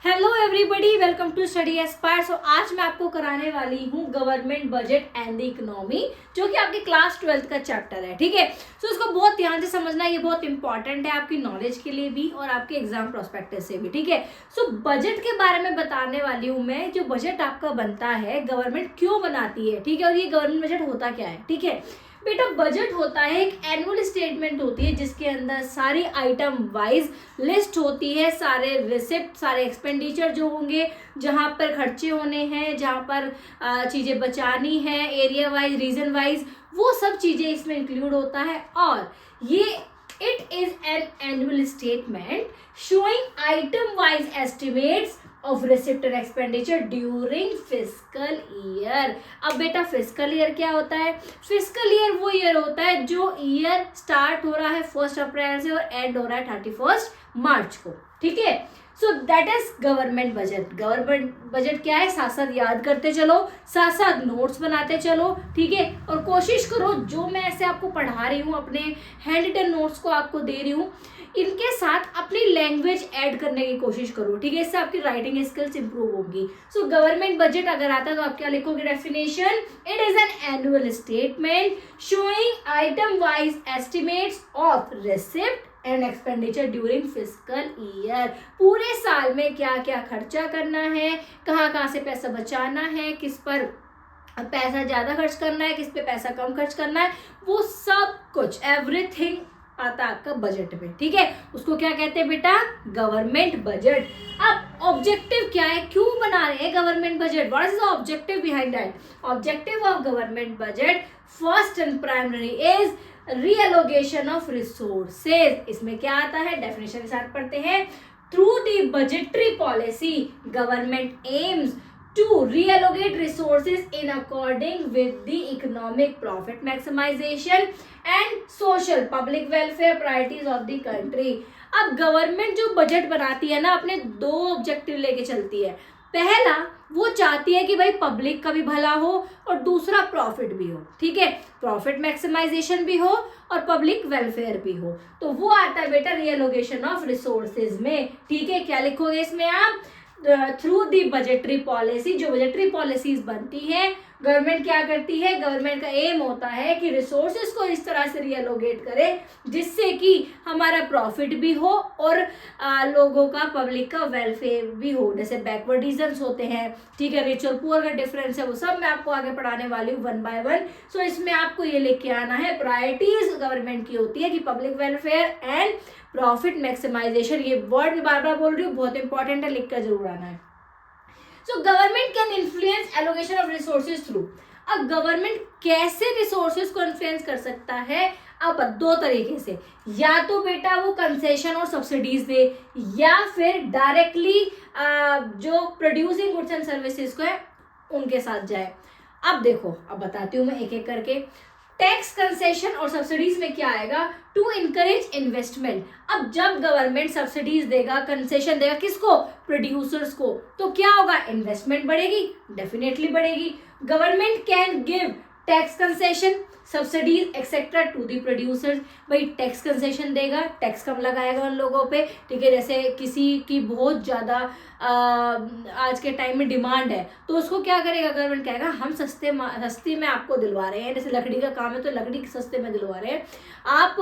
Hello everybody, welcome to study aspire. So आज मैं आपको कराने वाली हूँ government budget and the economy, जो कि आपके क्लास 12th का चैप्टर है। ठीक है, सो इसको बहुत ध्यान से समझना, ये बहुत इंपॉर्टेंट है आपकी नॉलेज के लिए भी और आपके एग्जाम प्रोस्पेक्टस से भी। ठीक है, सो बजट के बारे में बताने वाली हूँ मैं। जो बजट आपका बनता है, गवर्नमेंट क्यों बनाती है, ठीक है, और ये गवर्नमेंट बजट होता क्या है। ठीक है बेटा, बजट होता है एक एनुअल स्टेटमेंट होती है जिसके अंदर सारी आइटम वाइज लिस्ट होती है, सारे रिसिप्ट, सारे एक्सपेंडिचर जो होंगे, जहां पर खर्चे होने हैं, जहां पर चीजें बचानी है, एरिया वाइज, रीजन वाइज, वो सब चीजें इसमें इंक्लूड होता है। और ये it is an annual statement showing item wise estimates of receipt and expenditure during fiscal year. अब बेटा फिस्कल ईयर क्या होता है? फिस्कल ईयर वो ईयर होता है जो ईयर स्टार्ट हो रहा है 1 अप्रैल से और एंड हो रहा है 31 मार्च को। ठीक है, so that is government budget. Government budget क्या है, साथ साथ याद करते चलो, साथ साथ नोट्स बनाते चलो। ठीक है, और कोशिश करो जो मैं ऐसे आपको पढ़ा रही हूँ, अपने हैंड रिटन नोट्स को आपको दे रही हूँ, इनके साथ अपनी लैंग्वेज ऐड करने की कोशिश करो। ठीक है, इससे आपकी राइटिंग स्किल्स इंप्रूव होगी। सो गवर्नमेंट बजट अगर आता है तो आप क्या लिखोगे? Definition, it is an annual statement showing item wise estimates of receipt and expenditure during fiscal year. पूरे साल में क्या क्या खर्चा करना है, कहाँ कहाँ से पैसा बचाना है, किस पर पैसा ज्यादा खर्च करना है, किस पे पैसा कम खर्च करना है, वो सब कुछ एवरीथिंग आता आपका बजट में। ठीक है, उसको क्या कहते हैं बेटा? Government budget. अब ऑब्जेक्टिव क्या है, क्यों बना रहे हैं government budget? What is the objective behind that? Objective of government budget first and primary is reallocation of resources. इसमें क्या आता है, डेफिनेशन के साथ पढ़ते हैं। Through the budgetary policy government aims to reallocate resources in according with the economic profit maximization and social public welfare priorities of the country। अब government जो बजट बनाती है ना, अपने दो ऑब्जेक्टिव लेके चलती है। पहला, वो चाहती है कि भाई पब्लिक का भी भला हो और दूसरा प्रॉफिट भी हो। ठीक है, प्रॉफिट मैक्सिमाइजेशन भी हो और पब्लिक वेलफेयर भी हो। तो वो आता है बेटा रियलोकेशन ऑफ रिसोर्सेज में। ठीक है, क्या लिखोगे इसमें आप? Through the budgetary policy. जो बजटरी पॉलिसीज बनती है, गवर्नमेंट क्या करती है? गवर्नमेंट का एम होता है कि रिसोर्सेज को इस तरह से रियलोकेट करे जिससे कि हमारा प्रॉफिट भी हो और लोगों का, पब्लिक का वेलफेयर भी हो। जैसे बैकवर्ड रीजन्स होते हैं, ठीक है, रिच और पुअर का डिफरेंस है, वो सब मैं आपको आगे पढ़ाने वाली हूँ 1 by 1। सो इसमें आपको ये लिख के आना है, प्रायोरिटीज गवर्नमेंट की होती है कि public welfare and profit maximisation. ये वर्ड में बार बार बोल रही हूँ, बहुत इंपॉर्टेंट है, लिखकर जरूर आना है। So government can influence allocation of resources through. अब गवर्नमेंट कैसे रिसोर्सेज को इन्फ्लुएंस कर सकता है? अब 2 तरीके से, या तो बेटा वो कंसेशन और सब्सिडीज दे, या फिर डायरेक्टली जो प्रोड्यूसिंग गुड्स एंड सर्विसेज को है उनके साथ जाए। अब देखो, अब बताती हूँ मैं एक एक करके। टैक्स कंसेशन और सब्सिडीज में क्या आएगा? To encourage investment. अब जब गवर्नमेंट सब्सिडीज देगा, कंसेशन देगा, किसको? प्रोड्यूसर्स को, तो क्या होगा? इन्वेस्टमेंट बढ़ेगी, डेफिनेटली बढ़ेगी। Government can give tax concession, subsidies etcetera to the producers. भाई टैक्स कंसेशन देगा, टैक्स कम लगाएगा उन लोगों पे। ठीक है, जैसे किसी की बहुत ज़्यादा आज के टाइम में डिमांड है, तो उसको क्या करेगा गवर्नमेंट? कहेगा हम सस्ती में आपको दिलवा रहे हैं। जैसे लकड़ी का काम है तो लकड़ी सस्ते में दिलवा रहे हैं, आप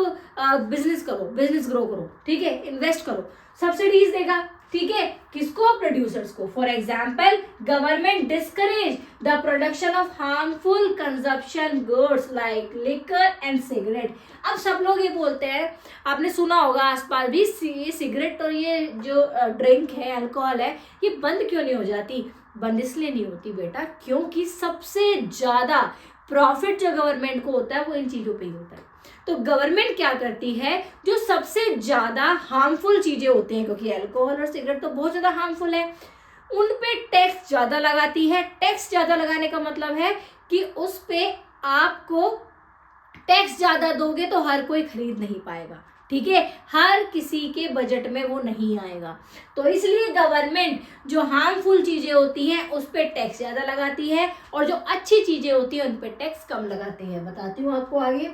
बिजनेस करो, बिजनेस ग्रो करो, ठीक है, इन्वेस्ट करो। सब्सिडीज देगा, ठीक है, किसको? प्रोड्यूसर्स को। For example, government discourage the production of harmful consumption goods like liquor and cigarette. अब सब लोग ये बोलते हैं, आपने सुना होगा आसपास भी, सिगरेट और ये जो ड्रिंक है, अल्कोहल है, ये बंद क्यों नहीं हो जाती? बंद इसलिए नहीं होती बेटा, क्योंकि सबसे ज्यादा प्रॉफिट जो गवर्नमेंट को होता है वो इन चीजों पे ही होता है। तो गवर्नमेंट क्या करती है, जो सबसे ज्यादा हार्मफुल चीजें होती हैं, क्योंकि अल्कोहल और सिगरेट तो बहुत ज्यादा हार्मफुल है, उन पे टैक्स ज्यादा लगाती है। टैक्स ज्यादा लगाने का मतलब है कि उस पे आपको टैक्स ज्यादा दोगे तो हर कोई खरीद नहीं पाएगा। ठीक है, हर किसी के बजट में वो नहीं आएगा। तो इसलिए गवर्नमेंट जो हार्मफुल चीजें होती हैं उस पर टैक्स ज्यादा लगाती है और जो अच्छी चीजें होती हैं उन पर टैक्स कम लगाती है। बताती हूँ आपको आगे।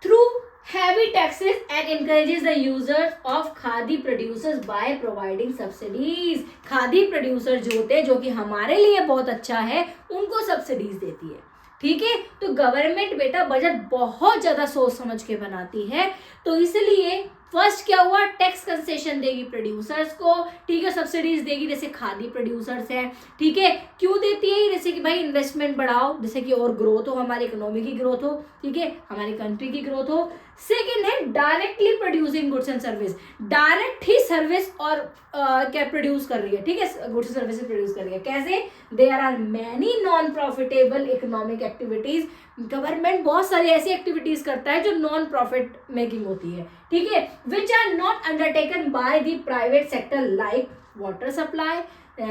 Through heavy taxes and encourages the users of khadi producers by providing subsidies। Khadi producer जो होते हैं, जो कि हमारे लिए बहुत अच्छा है, उनको सब्सिडीज देती है। ठीक है, तो गवर्नमेंट बेटा बजट बहुत ज्यादा सोच समझ के बनाती है, तो इसलिए फर्स्ट क्या हुआ, टैक्स कंसेशन देगी प्रोड्यूसर्स को, ठीक है, सब्सिडीज देगी, जैसे खादी प्रोड्यूसर्स हैं, ठीक है, क्यों देती है, जैसे कि भाई इन्वेस्टमेंट बढ़ाओ, जैसे कि और ग्रोथ हो, हमारी इकोनॉमी की ग्रोथ हो, ठीक है, हमारी कंट्री की ग्रोथ हो। सेकेंड है directly producing goods and service, direct he service और क्या प्रोड्यूस कर रही है, ठीक है, गुड्स एंड सर्विसेज प्रोड्यूस कर रही है। कैसे, there are many non profitable economic activities, government बहुत सारी ऐसी एक्टिविटीज करता है जो नॉन प्रॉफिट मेकिंग होती है, ठीक है, which are not undertaken by the private sector like water supply,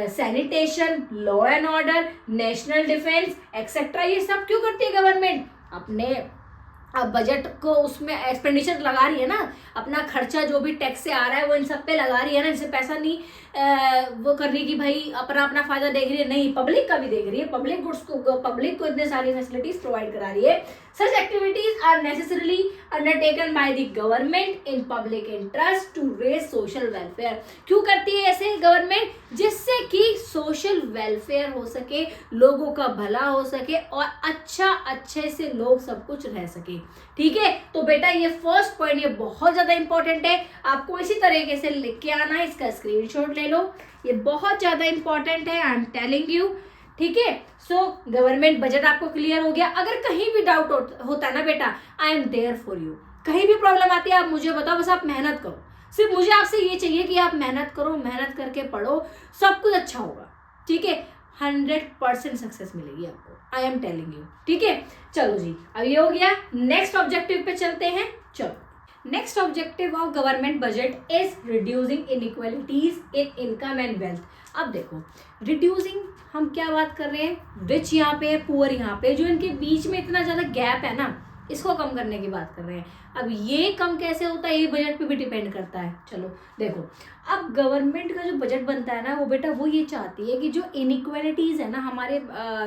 sanitation, law and order, national defence etcetera. ये सब क्यों करती है गवर्नमेंट, अपने अब बजट को उसमें एक्सपेंडिचर लगा रही है ना, अपना खर्चा जो भी टैक्स से आ रहा है वो इन सब पे लगा रही है ना, जिससे पैसा नहीं वो कर रही कि भाई अपना अपना फायदा देख रही है, नहीं, पब्लिक का भी देख रही है, पब्लिक गुड्स को, पब्लिक को इतने सारी फैसिलिटीज प्रोवाइड करा रही है। Such activities are necessarily undertaken by the government in public interest to raise social welfare. क्यों करती है ऐसे गवर्नमेंट, जिससे कि सोशल वेलफेयर हो सके, लोगों का भला हो सके और अच्छे से लोग सब कुछ रह सके। ठीक है, तो बेटा ये फर्स्ट पॉइंट ये बहुत ज्यादा इंपॉर्टेंट है, आपको इसी तरीके से लिख के आना है, इसका स्क्रीनशॉट ले लो, ये बहुत ज्यादा इंपॉर्टेंट है, आई एम टेलिंग यू। ठीक है, सो गवर्नमेंट बजट आपको क्लियर हो गया। अगर कहीं भी डाउट होता है ना बेटा, I am there for you, कहीं भी प्रॉब्लम आती है आप मुझे बताओ, बस आप मेहनत करो, सिर्फ मुझे आपसे ये चाहिए कि आप मेहनत करो, मेहनत करके पढ़ो, सब कुछ अच्छा होगा। ठीक है, 100% सक्सेस मिलेगी आपको, आई एम टेलिंग यू। ठीक है, चलो जी, अब ये हो गया, नेक्स्ट ऑब्जेक्टिव पे चलते हैं। चलो, next objective of government budget is reducing inequalities in income and wealth. अब देखो, रिड्यूसिंग हम क्या बात कर रहे हैं, रिच यहाँ पे है, पुअर यहाँ पे, जो इनके बीच में इतना ज्यादा गैप है ना, इसको कम करने की बात कर रहे हैं। अब ये कम कैसे होता है, ये बजट पे भी डिपेंड करता है। चलो देखो, अब गवर्नमेंट का जो बजट बनता है ना, वो बेटा वो ये चाहती है कि जो इनइक्वालिटीज है ना हमारे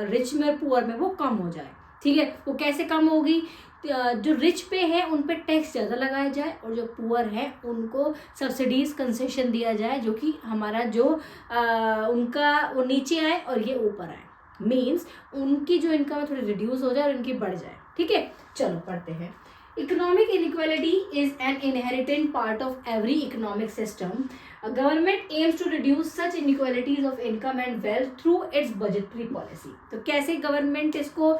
रिच में और पुअर में, वो कम हो जाए। ठीक है, वो कैसे कम होगी, जो रिच पे है उन पे टैक्स ज़्यादा लगाया जाए और जो पुअर है उनको सब्सिडीज कंसेशन दिया जाए, जो कि हमारा जो उनका वो नीचे आए और ये ऊपर आए, मीन्स उनकी जो इनकम है थोड़ी रिड्यूस हो जाए और इनकी बढ़ जाए। ठीक है, चलो पढ़ते हैं। Economic inequality is an inherent part of every economic system. A government aims to reduce such inequalities of income and wealth through its budgetary policy. तो कैसे गवर्नमेंट इसको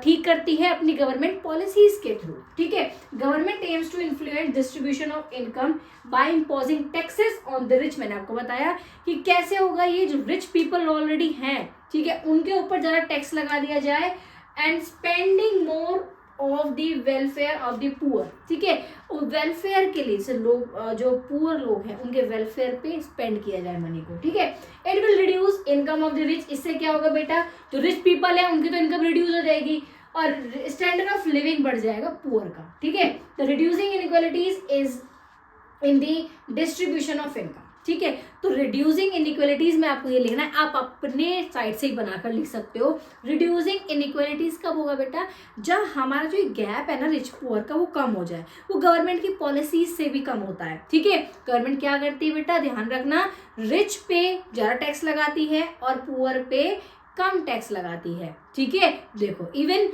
ठीक करती है, अपनी गवर्नमेंट पॉलिसीज के थ्रू। ठीक है, government aims to influence distribution of income by imposing taxes on the rich. मैंने आपको बताया कि कैसे होगा ये, जो रिच पीपल ऑलरेडी हैं, ठीक है, उनके ऊपर ज़्यादा टैक्स लगा दिया जाए, and spending more of the welfare of the poor. ठीक है, वेलफेयर के लिए से लोग जो पुअर लोग हैं उनके वेलफेयर पे स्पेंड किया जाए मनी को। ठीक है, it will reduce income of the rich. इससे क्या होगा बेटा, जो रिच पीपल है उनकी तो इनकम रिड्यूस हो जाएगी और स्टैंडर्ड ऑफ लिविंग बढ़ जाएगा पुअर का। ठीक है, the reducing inequalities is in the distribution of income. ठीक है, तो रिड्यूसिंग इनइक्वालिटीज में आपको ये लिखना है, आप अपने साइड से ही बनाकर लिख सकते हो। रिड्यूसिंग इनइक्वालिटीज कब होगा बेटा, जब हमारा जो गैप है ना रिच पुअर का वो कम हो जाए, वो गवर्नमेंट की पॉलिसीज से भी कम होता है। ठीक है, गवर्नमेंट क्या करती है बेटा, ध्यान रखना, रिच पे ज़्यादा टैक्स लगाती है और पुअर पे कम टैक्स लगाती है। ठीक है, देखो इवन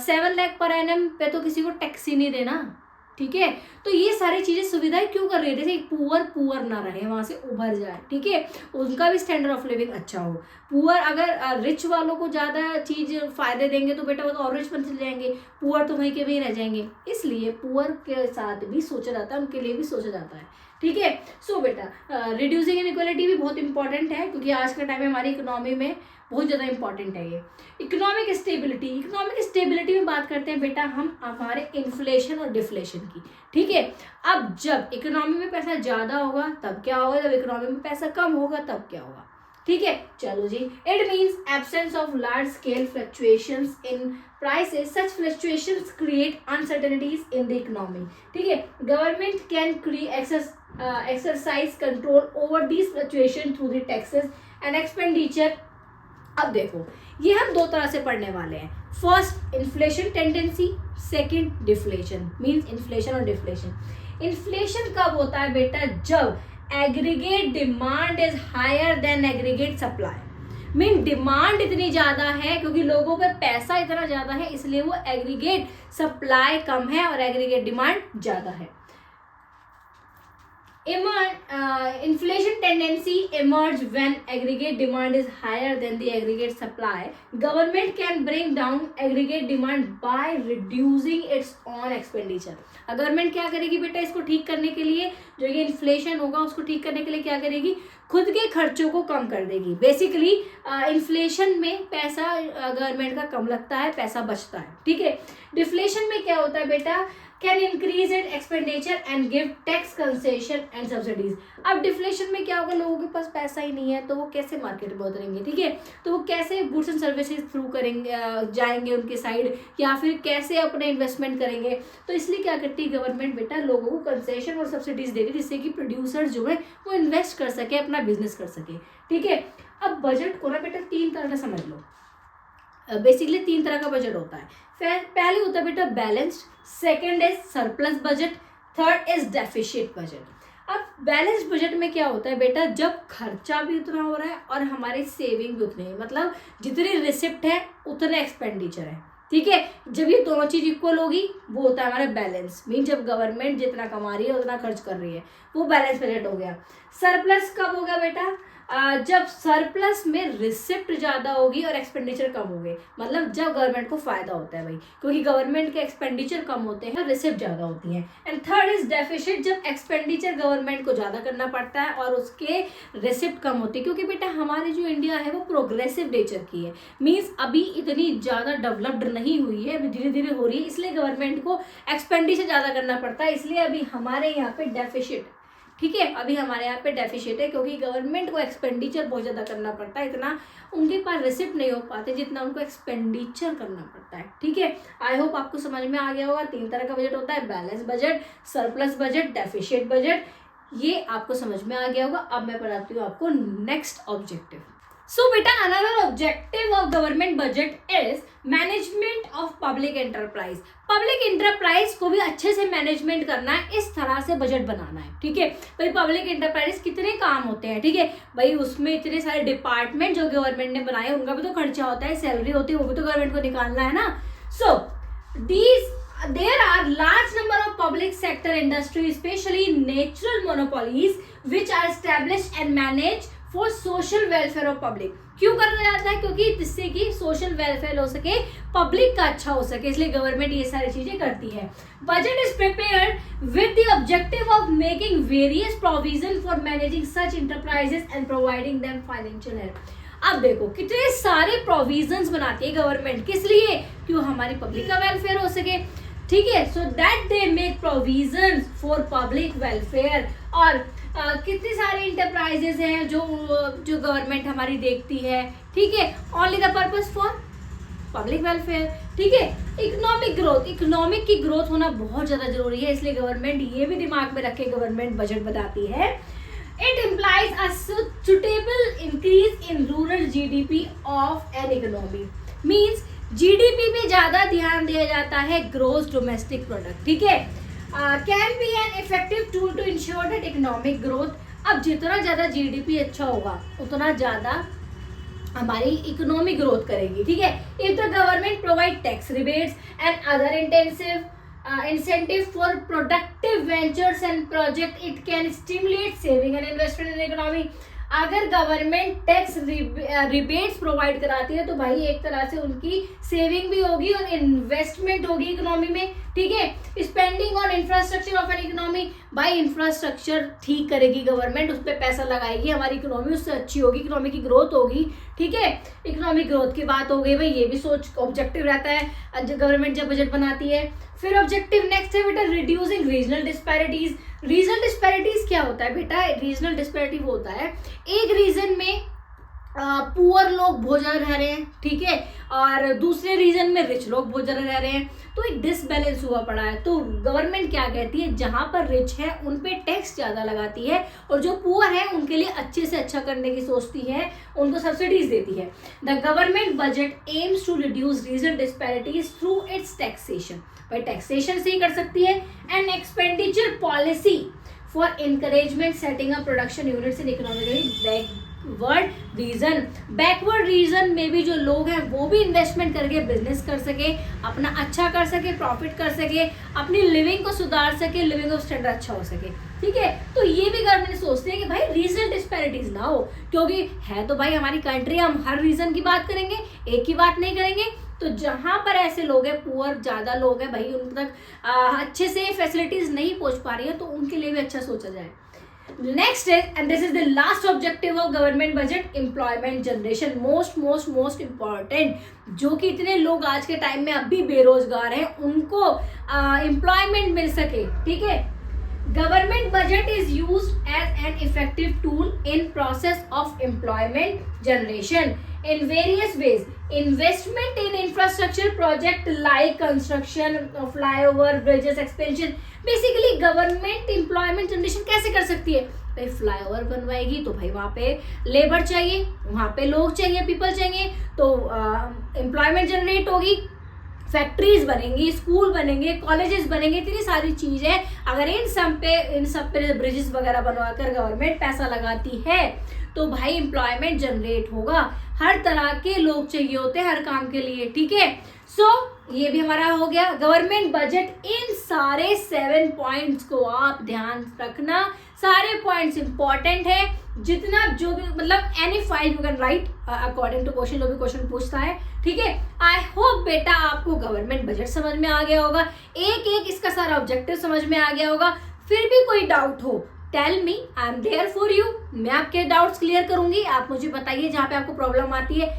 7 लाख पर एनम पे तो किसी को टैक्स ही नहीं देना। ठीक है, तो ये सारी चीजें सुविधाएं क्यों कर रही है, जैसे पुअर ना रहे, वहां से उभर जाए। ठीक है, उनका भी स्टैंडर्ड ऑफ लिविंग अच्छा हो। पुअर अगर रिच वालों को ज्यादा चीज फायदे देंगे तो बेटा वो तो और रिच बन चले जाएंगे, पुअर तो वहीं के वहीं रह जाएंगे। इसलिए पुअर के साथ भी सोचा जाता है, उनके लिए भी सोचा जाता है। ठीक है, सो बेटा रिड्यूसिंग इनइक्वालिटी भी बहुत इंपॉर्टेंट है, क्योंकि आज के टाइम में हमारी इकोनॉमी में बहुत ज़्यादा इंपॉर्टेंट है ये। इकोनॉमिक स्टेबिलिटी में बात करते हैं बेटा हम हमारे इन्फ्लेशन और डिफ्लेशन की। ठीक है, अब जब इकोनॉमी में पैसा ज़्यादा होगा तब क्या होगा, जब इकोनॉमी में पैसा कम होगा तब क्या होगा। ठीक है, चलो जी, it means absence of large scale fluctuations in prices. Such fluctuations create uncertainties in the economy. ठीक है, government can exercise control over these fluctuations through the taxes and expenditure अब देखो, ये हम दो तरह से पढ़ने वाले हैं। First inflation tendency, second deflation, means inflation और डिफ्लेशन। इन्फ्लेशन कब होता है बेटा? जब aggregate demand is higher than aggregate supply. Mean demand इतनी ज्यादा है क्योंकि लोगों पे पैसा इतना ज्यादा है, इसलिए वो एग्रीगेट सप्लाई कम है और एग्रीगेट डिमांड ज्यादा है। Inflation tendency emerge when aggregate demand is higher than the aggregate supply. Government can bring down aggregate demand by reducing its own expenditure. Government क्या करेगी बेटा? इसको ठीक करने के लिए, जो ये इन्फ्लेशन होगा उसको ठीक करने के लिए क्या करेगी? खुद के खर्चों को कम कर देगी। बेसिकली इन्फ्लेशन में पैसा गवर्नमेंट का कम लगता है, पैसा बचता है, ठीक है। डिफ्लेशन में क्या होता है बेटा? Can increase in expenditure and give tax concession and subsidies. अब डिफ्लेशन में क्या होगा? लोगों के पास पैसा ही नहीं है, तो वो कैसे मार्केट में उतरेंगे, ठीक है। तो वो कैसे गुड्स एंड सर्विसेज थ्रू करेंगे, जाएंगे उनके साइड, या फिर कैसे अपने इन्वेस्टमेंट करेंगे। तो इसलिए क्या करती है गवर्नमेंट बेटा? लोगों को कंसेशन और सब्सिडीज देगी, जिससे कि प्रोड्यूसर जो है वो इन्वेस्ट कर सके, अपना बिजनेस कर सके, ठीक है। अब बजट को ना बेटा तीन तरह से समझ लो। बेसिकली तीन तरह का बजट होता है। पहले होता है बेटा balanced, second is surplus budget, third is deficit budget. अब बैलेंस्ड बजट में क्या होता है बेटा? जब खर्चा भी उतना हो रहा है और हमारी सेविंग भी उतनी है, मतलब जितनी रिसिप्ट है उतने एक्सपेंडिचर है, ठीक है। जब ये दोनों चीज इक्वल होगी वो होता है हमारा बैलेंस। मीन जब गवर्नमेंट जितना कमा रही है उतना खर्च कर रही है, वो बैलेंस बजट हो गया। सरप्लस कब होगा बेटा? जब सरप्लस में रिसिप्ट ज्यादा होगी और एक्सपेंडिचर कम होंगे, मतलब जब गवर्नमेंट को फायदा होता है भाई, क्योंकि गवर्नमेंट के एक्सपेंडिचर कम होते हैं और रिसिप्ट ज्यादा होती है। एंड थर्ड इज डेफिसिट, जब एक्सपेंडिचर गवर्नमेंट को ज्यादा करना पड़ता है और उसके रिसिप्ट कम होती है। क्योंकि बेटा हमारी जो इंडिया है वो प्रोग्रेसिव नेचर की है, मीन्स अभी इतनी ज्यादा डेवलप्ड नहीं हुई है, अभी धीरे धीरे हो रही है, इसलिए गवर्नमेंट को एक्सपेंडिचर ज्यादा करना पड़ता है, इसलिए अभी हमारे यहाँ पे डेफिसिट, ठीक है, अभी हमारे यहाँ पे डेफिसिट है, क्योंकि गवर्नमेंट को एक्सपेंडिचर बहुत ज़्यादा करना पड़ता है, इतना उनके पास रिसिप्ट नहीं हो पाते जितना उनको एक्सपेंडिचर करना पड़ता है, ठीक है। आई होप आपको समझ में आ गया होगा। तीन तरह का बजट होता है, balance budget, surplus budget, deficit budget, ये आपको समझ में आ गया होगा। अब मैं बताती हूँ आपको नेक्स्ट ऑब्जेक्टिव। So बेटा another objective of government budget is management of public enterprise. Public enterprise को भी अच्छे से मैनेजमेंट करना है, इस तरह से बजट बनाना है, ठीक है भाई। पब्लिक एंटरप्राइज कितने काम होते हैं, ठीक है भाई, उसमें इतने सारे डिपार्टमेंट जो गवर्नमेंट ने बनाए, उनका भी तो खर्चा होता है, सैलरी होती है, वो भी तो गवर्नमेंट को निकालना है ना। सो there are large number of public sector industries, especially natural monopolies, which are established and managed for social welfare of public. क्यों करना जाता है? क्योंकि जिससे कि सोशल वेलफेयर हो सके, पब्लिक का अच्छा हो सके, इसलिए गवर्नमेंट ये सारी चीजें करती है। Budget is prepared with the objective of making various provision for managing such enterprises and providing them financial help. अब देखो कितने सारे प्रोविजंस बनाती है गवर्नमेंट, किस लिए? क्यों हमारी पब्लिक का वेलफेयर हो सके, ठीक है। So that they make provisions for public welfare. और कितनी सारी इंटरप्राइजेस हैं जो गवर्नमेंट हमारी देखती है, ठीक है, only the purpose for public welfare, ठीक है। इकोनॉमिक ग्रोथ, इकोनॉमिक की ग्रोथ होना बहुत ज्यादा जरूरी है, इसलिए गवर्नमेंट ये भी दिमाग में रखे गवर्नमेंट बजट बताती है। It implies a suitable increase in rural GDP of an economy. Means GDP पे ज्यादा ध्यान दिया जाता है, ग्रोस डोमेस्टिक प्रोडक्ट, ठीक है। Can be an effective tool to ensure that economic growth. अब जितना ज्यादा जीडीपी अच्छा होगा उतना ज्यादा हमारी इकोनॉमिक ग्रोथ करेगी, ठीक है। If the government provide tax rebates and other incentive for productive ventures and project, it can stimulate saving and investment in economy. अगर गवर्नमेंट टैक्स रिबेट्स प्रोवाइड कराती है तो भाई एक तरह से उनकी सेविंग भी होगी और इन्वेस्टमेंट होगी इकोनॉमी में, ठीक है। Spending on infrastructure of an economy, भाई इंफ्रास्ट्रक्चर ठीक करेगी गवर्नमेंट, उस पर पैसा लगाएगी, हमारी इकोनॉमी उससे अच्छी होगी, इकोनॉमी की ग्रोथ होगी, ठीक है। इकोनॉमिक ग्रोथ की बात हो गई भाई, ये भी सोच ऑब्जेक्टिव रहता है गवर्नमेंट जब बजट बनाती है। फिर ऑब्जेक्टिव नेक्स्ट है बेटा reducing regional disparities. Regional disparities क्या होता है बेटा? रीजनल डिस्पैरिटी वो होता है एक रीजन में पुअर लोग बहुत ज्यादा रह रहे हैं, ठीक है, और दूसरे रीजन में रिच लोग बहुत ज्यादा रह रहे हैं, तो एक डिसबैलेंस हुआ पड़ा है। तो गवर्नमेंट क्या कहती है, जहां पर रिच है उन पे टैक्स ज्यादा लगाती है, और जो पुअर है उनके लिए अच्छे से अच्छा करने की सोचती है, उनको सब्सिडीज देती है। The government budget aims to reduce regional disparities through its taxation, भाई टैक्सेशन से ही कर सकती है, and expenditure policy for encouragement setting up production units in economically backward region में भी जो लोग हैं वो भी इन्वेस्टमेंट करके बिजनेस कर सके, अपना अच्छा कर सके, प्रॉफिट कर सके, अपनी लिविंग को सुधार सके, लिविंग ऑफ स्टैंडर्ड अच्छा हो सके, ठीक है। तो ये भी गवर्नमेंट सोचते हैं कि भाई रीजनल डिस्पैरिटीज ना हो, क्योंकि है तो भाई हमारी कंट्री, हम हर रीजन की बात करेंगे, एक ही बात नहीं करेंगे। तो जहां पर ऐसे लोग हैं, पुअर ज्यादा लोग हैं भाई, उन तक अच्छे से फैसिलिटीज नहीं पहुंच पा रही है, तो उनके लिए भी अच्छा सोचा जाए। Next is, and this is the last objective of government budget, employment generation, most important. जो कि इतने लोग आज के टाइम में अब भी बेरोजगार हैं, उनको एम्प्लॉयमेंट मिल सके, ठीक है। Government budget is used as an effective tool in process of employment generation in various ways. Investment in infrastructure project like construction of flyover, bridges, expansion. Basically, government employment generation कैसे कर सकती है? भाई flyover बनवाएगी तो भाई वहाँ पे labour चाहिए, वहाँ पे लोग चाहिए, पीपल चाहिए, तो एम्प्लॉयमेंट जनरेट होगी, फैक्ट्रीज बनेंगी, स्कूल बनेंगे, कॉलेजेस बनेंगे, इतनी सारी चीज है। अगर इन सब पे ब्रिजेस वगैरह बनवाकर गवर्नमेंट पैसा लगाती है तो भाई एम्प्लॉयमेंट जनरेट होगा। हर तरह के लोग चाहिए होते हैं हर काम के लिए, ठीक है। सो ये भी हमारा हो गया गवर्नमेंट बजट। इन सारे 7 पॉइंट्स को आप ध्यान रखना, सारे पॉइंट्स इंपॉर्टेंट है। जितना जो भी मतलब any file you can write according to question, जो भी क्वेश्चन पूछता है, ठीक है। आई होप बेटा आपको गवर्नमेंट बजट समझ में आ गया होगा, एक इसका सारा ऑब्जेक्टिव समझ में आ गया होगा। फिर भी कोई डाउट हो, tell me, I am there for you. मैं आपके डाउट्स क्लियर करूंगी, आप मुझे बताइए जहाँ पे आपको प्रॉब्लम आती है।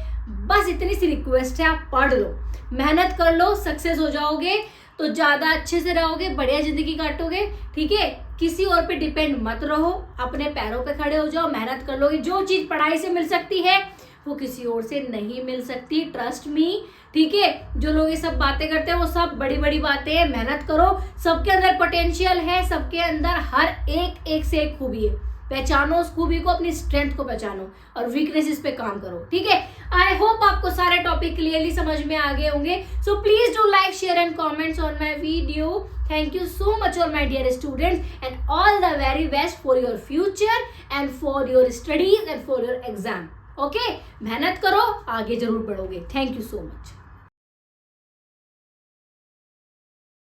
बस इतनी सी रिक्वेस्ट है, आप पढ़ लो, मेहनत कर लो, सक्सेस हो जाओगे तो ज्यादा अच्छे से रहोगे, बढ़िया जिंदगी काटोगे, ठीक है। किसी और पे डिपेंड मत रहो, अपने पैरों पे खड़े हो जाओ, मेहनत कर लोगे। जो चीज पढ़ाई से मिल सकती है वो किसी और से नहीं मिल सकती, ट्रस्ट मी, ठीक है। जो लोग ये सब बातें करते हैं वो सब बड़ी बड़ी बातें हैं, मेहनत करो, सबके अंदर पोटेंशियल है, सबके अंदर हर एक से एक खूबी है। पहचानो उस खूबी को, अपनी स्ट्रेंथ को पहचानो और वीकनेसेस पे काम करो, ठीक है। आई होप आपको सारे टॉपिक क्लियरली समझ में आ गए होंगे। So please do like, share and comments on my video. Thank you so much all my dear students, and all the very best for your future and for your studies and for your exam. Okay, मेहनत करो, आगे जरूर बढ़ोगे। Thank you so much.